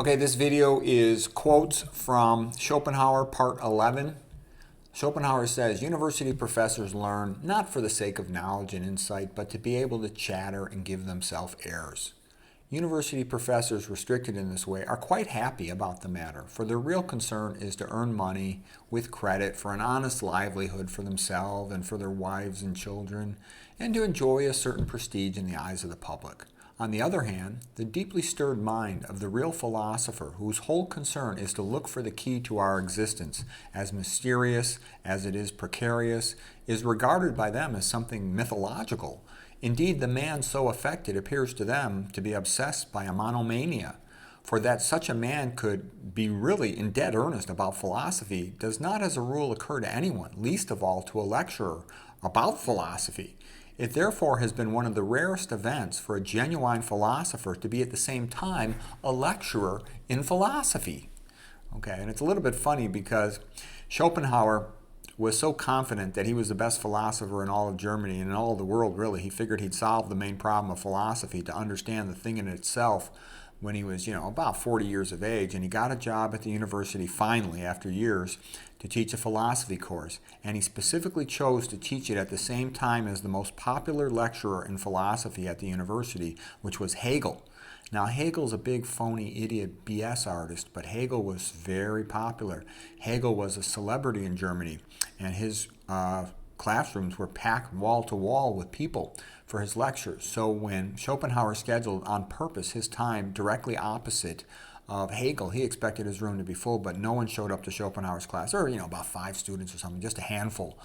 Okay, this video is quotes from Schopenhauer, part 11. Schopenhauer says, university professors learn not for the sake of knowledge and insight, but to be able to chatter and give themselves airs. University professors restricted in this way are quite happy about the matter, for their real concern is to earn money with credit for an honest livelihood for themselves and for their wives and children, and to enjoy a certain prestige in the eyes of the public. On the other hand, the deeply stirred mind of the real philosopher, whose whole concern is to look for the key to our existence, as mysterious as it is precarious, is regarded by them as something mythological. Indeed, the man so affected appears to them to be obsessed by a monomania. For that such a man could be really in dead earnest about philosophy does not as a rule occur to anyone, least of all to a lecturer about philosophy. It therefore has been one of the rarest events for a genuine philosopher to be at the same time a lecturer in philosophy. Okay, and it's a little bit funny because Schopenhauer was so confident that he was the best philosopher in all of Germany and in all of the world, really. He figured he'd solve the main problem of philosophy, to understand the thing in itself, when he was, about 40 years of age. And he got a job at the university finally, after years, to teach a philosophy course. And he specifically chose to teach it at the same time as the most popular lecturer in philosophy at the university, which was Hegel. Now, Hegel's a big phony idiot BS artist, but Hegel was very popular. Hegel was a celebrity in Germany, and his classrooms were packed wall to wall with people for his lectures. So when Schopenhauer scheduled on purpose his time directly opposite of Hegel, he expected his room to be full, but no one showed up to Schopenhauer's class, or about 5 students or something, just a handful.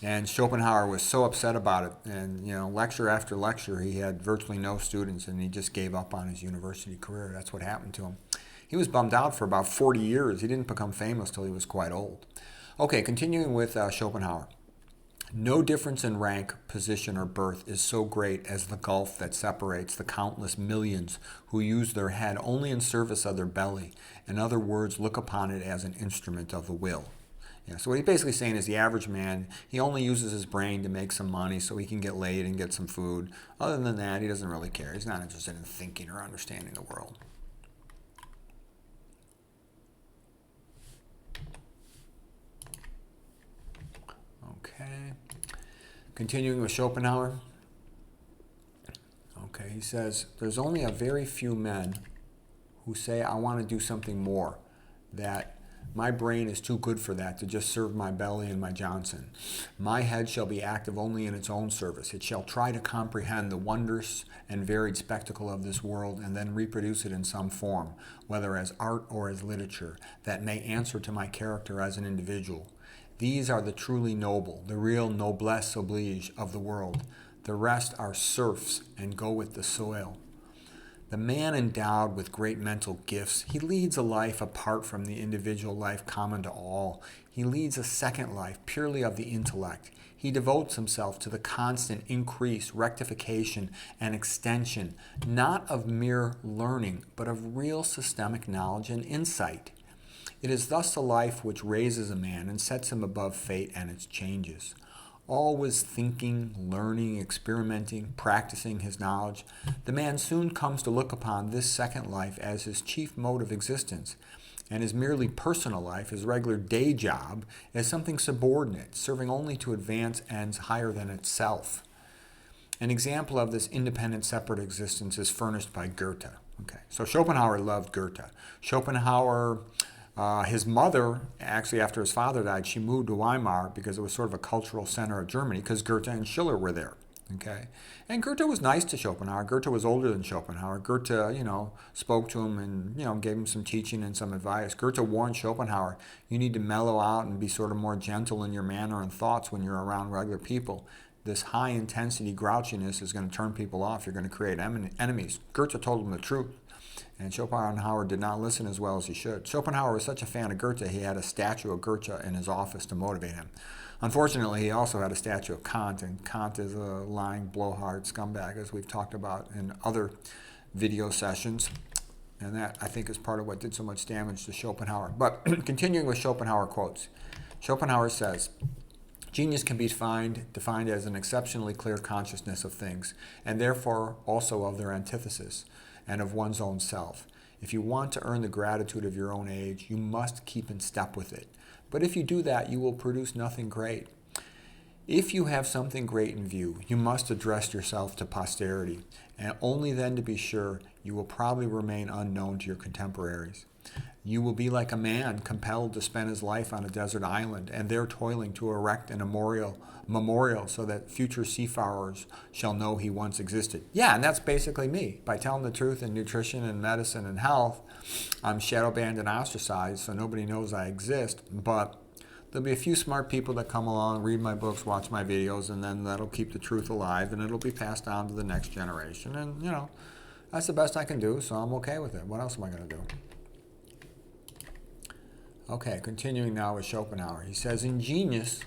And Schopenhauer was so upset about it, and lecture after lecture, he had virtually no students, and he just gave up on his university career. That's what happened to him. He was bummed out for about 40 years. He didn't become famous till he was quite old. Okay, continuing with Schopenhauer. No difference in rank, position, or birth is so great as the gulf that separates the countless millions who use their head only in service of their belly. In other words, look upon it as an instrument of the will. So what he's basically saying is the average man, he only uses his brain to make some money so he can get laid and get some food. Other than that, he doesn't really care. He's not interested in thinking or understanding the world. Okay. Continuing with Schopenhauer. Okay, he says, there's only a very few men who say, I want to do something more, that my brain is too good for that, to just serve my belly and my Johnson. My head shall be active only in its own service. It shall try to comprehend the wondrous and varied spectacle of this world and then reproduce it in some form, whether as art or as literature, that may answer to my character as an individual. These are the truly noble, the real noblesse oblige of the world. The rest are serfs and go with the soil. The man endowed with great mental gifts, he leads a life apart from the individual life common to all. He leads a second life purely of the intellect. He devotes himself to the constant increase, rectification, and extension, not of mere learning, but of real systemic knowledge and insight. It is thus a life which raises a man and sets him above fate and its changes. Always thinking, learning, experimenting, practicing his knowledge, the man soon comes to look upon this second life as his chief mode of existence, and his merely personal life, his regular day job, as something subordinate, serving only to advance ends higher than itself. An example of this independent, separate existence is furnished by Goethe. Okay, so Schopenhauer loved Goethe. Schopenhauer... his mother, actually after his father died, she moved to Weimar because it was sort of a cultural center of Germany, because Goethe and Schiller were there. Okay, and Goethe was nice to Schopenhauer. Goethe was older than Schopenhauer. Goethe, spoke to him and, gave him some teaching and some advice. Goethe warned Schopenhauer, you need to mellow out and be sort of more gentle in your manner and thoughts when you're around regular people. This high-intensity grouchiness is going to turn people off. You're going to create enemies. Goethe told him the truth. And Schopenhauer did not listen as well as he should. Schopenhauer was such a fan of Goethe, he had a statue of Goethe in his office to motivate him. Unfortunately, he also had a statue of Kant, and Kant is a lying, blowhard scumbag, as we've talked about in other video sessions. And that, I think, is part of what did so much damage to Schopenhauer. But continuing with Schopenhauer quotes. Schopenhauer says, genius can be defined as an exceptionally clear consciousness of things, and therefore also of their antithesis, and of one's own self. If you want to earn the gratitude of your own age, you must keep in step with it. But if you do that, you will produce nothing great. If you have something great in view, you must address yourself to posterity, and only then to be sure you will probably remain unknown to your contemporaries. You will be like a man compelled to spend his life on a desert island, and there toiling to erect a memorial so that future seafarers shall know he once existed. Yeah, and that's basically me. By telling the truth in nutrition and medicine and health, I'm shadow banned and ostracized, so nobody knows I exist, but there'll be a few smart people that come along, read my books, watch my videos, and then that'll keep the truth alive, and it'll be passed on to the next generation. And, that's the best I can do, so I'm okay with it. What else am I going to do? Okay, continuing now with Schopenhauer. He says, in genius,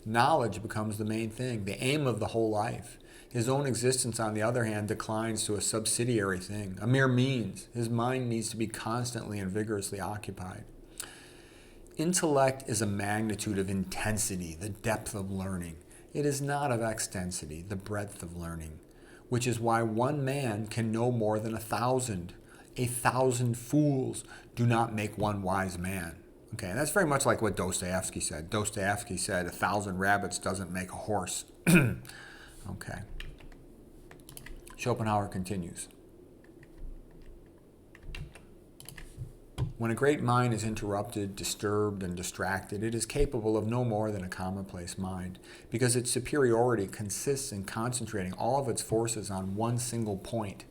knowledge becomes the main thing, the aim of the whole life. His own existence, on the other hand, declines to a subsidiary thing, a mere means. His mind needs to be constantly and vigorously occupied. Intellect is a magnitude of intensity, the depth of learning. It is not of extensity, the breadth of learning, which is why one man can know more than 1,000. 1,000 fools do not make one wise man. Okay, and that's very much like what Dostoevsky said. Dostoevsky said 1,000 rabbits doesn't make a horse. Okay. Schopenhauer continues. When a great mind is interrupted, disturbed, and distracted, it is capable of no more than a commonplace mind, because its superiority consists in concentrating all of its forces on one single point.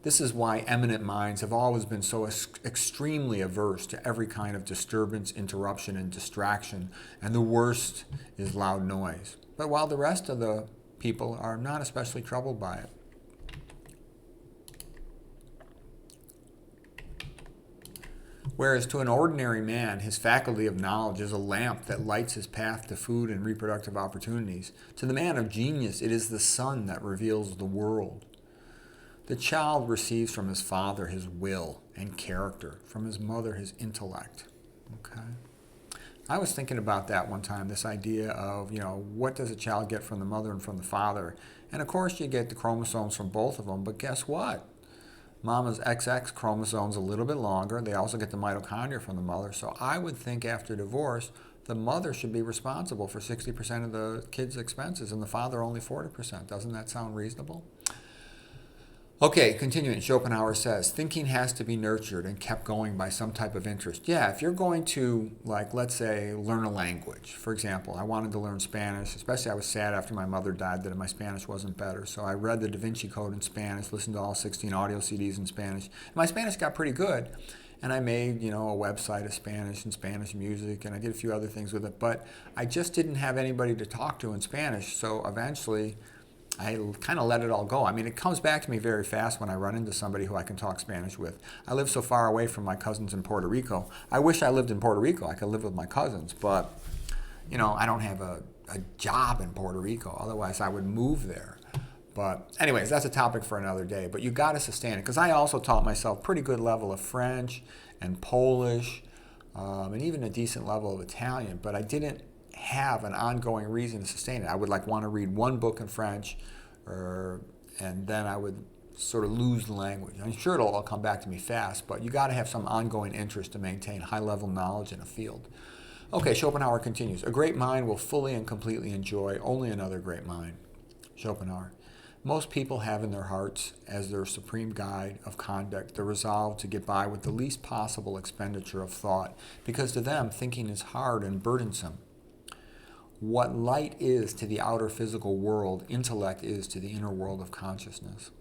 This is why eminent minds have always been so extremely averse to every kind of disturbance, interruption, and distraction, and the worst is loud noise. But while the rest of the people are not especially troubled by it. Whereas to an ordinary man, his faculty of knowledge is a lamp that lights his path to food and reproductive opportunities. To the man of genius, it is the sun that reveals the world. The child receives from his father his will and character, from his mother his intellect. Okay. I was thinking about that one time, this idea of, what does a child get from the mother and from the father? And of course you get the chromosomes from both of them, but guess what? Mama's XX chromosome's a little bit longer. They also get the mitochondria from the mother. So I would think after divorce, the mother should be responsible for 60% of the kid's expenses and the father only 40%. Doesn't that sound reasonable? Okay, continuing, Schopenhauer says, thinking has to be nurtured and kept going by some type of interest. Yeah, if you're going to, let's say, learn a language. For example, I wanted to learn Spanish, especially I was sad after my mother died that my Spanish wasn't better. So I read the Da Vinci Code in Spanish, listened to all 16 audio CDs in Spanish. My Spanish got pretty good. And I made, a website of Spanish and Spanish music, and I did a few other things with it. But I just didn't have anybody to talk to in Spanish, so eventually I kind of let it all go. I mean, it comes back to me very fast when I run into somebody who I can talk Spanish with. I live so far away from my cousins in Puerto Rico. I wish I lived in Puerto Rico. I could live with my cousins, but, I don't have a job in Puerto Rico. Otherwise, I would move there. But anyways, that's a topic for another day. But you got to sustain it, because I also taught myself pretty good level of French and Polish, and even a decent level of Italian, but I didn't have an ongoing reason to sustain it. I would want to read one book in French, and then I would sort of lose the language. I'm sure it'll all come back to me fast, but you got to have some ongoing interest to maintain high-level knowledge in a field. Okay, Schopenhauer continues. A great mind will fully and completely enjoy only another great mind. Schopenhauer. Most people have in their hearts, as their supreme guide of conduct, the resolve to get by with the least possible expenditure of thought, because to them thinking is hard and burdensome. What light is to the outer physical world, intellect is to the inner world of consciousness.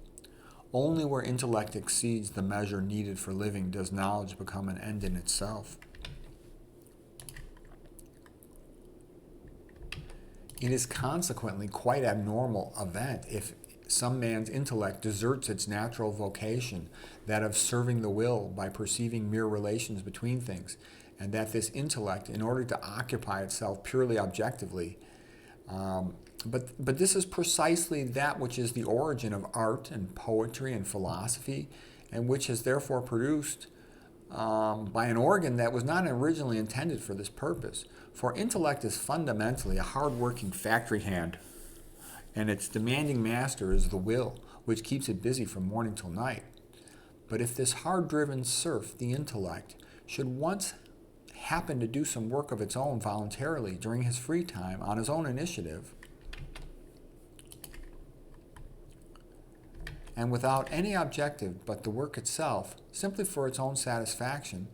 Only where intellect exceeds the measure needed for living does knowledge become an end in itself. It is consequently quite an abnormal event if some man's intellect deserts its natural vocation, that of serving the will by perceiving mere relations between things, and that this intellect, in order to occupy itself purely objectively, but this is precisely that which is the origin of art and poetry and philosophy, and which is therefore produced by an organ that was not originally intended for this purpose. For intellect is fundamentally a hard-working factory hand, and its demanding master is the will, which keeps it busy from morning till night. But if this hard-driven serf, the intellect, should once happen to do some work of its own voluntarily during his free time on his own initiative, and without any objective but the work itself, simply for its own satisfaction,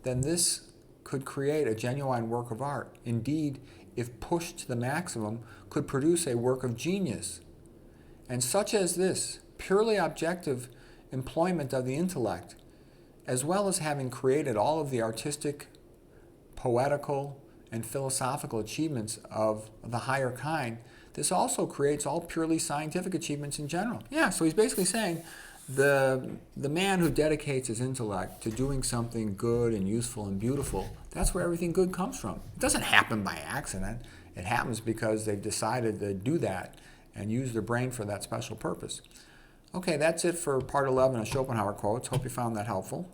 then this could create a genuine work of art. Indeed, if pushed to the maximum, could produce a work of genius. And such as this, purely objective employment of the intellect, as well as having created all of the artistic, poetical, and philosophical achievements of the higher kind, this also creates all purely scientific achievements in general. Yeah, so he's basically saying the man who dedicates his intellect to doing something good and useful and beautiful, that's where everything good comes from. It doesn't happen by accident. It happens because they've decided to do that and use their brain for that special purpose. Okay, that's it for part 11 of Schopenhauer quotes. Hope you found that helpful.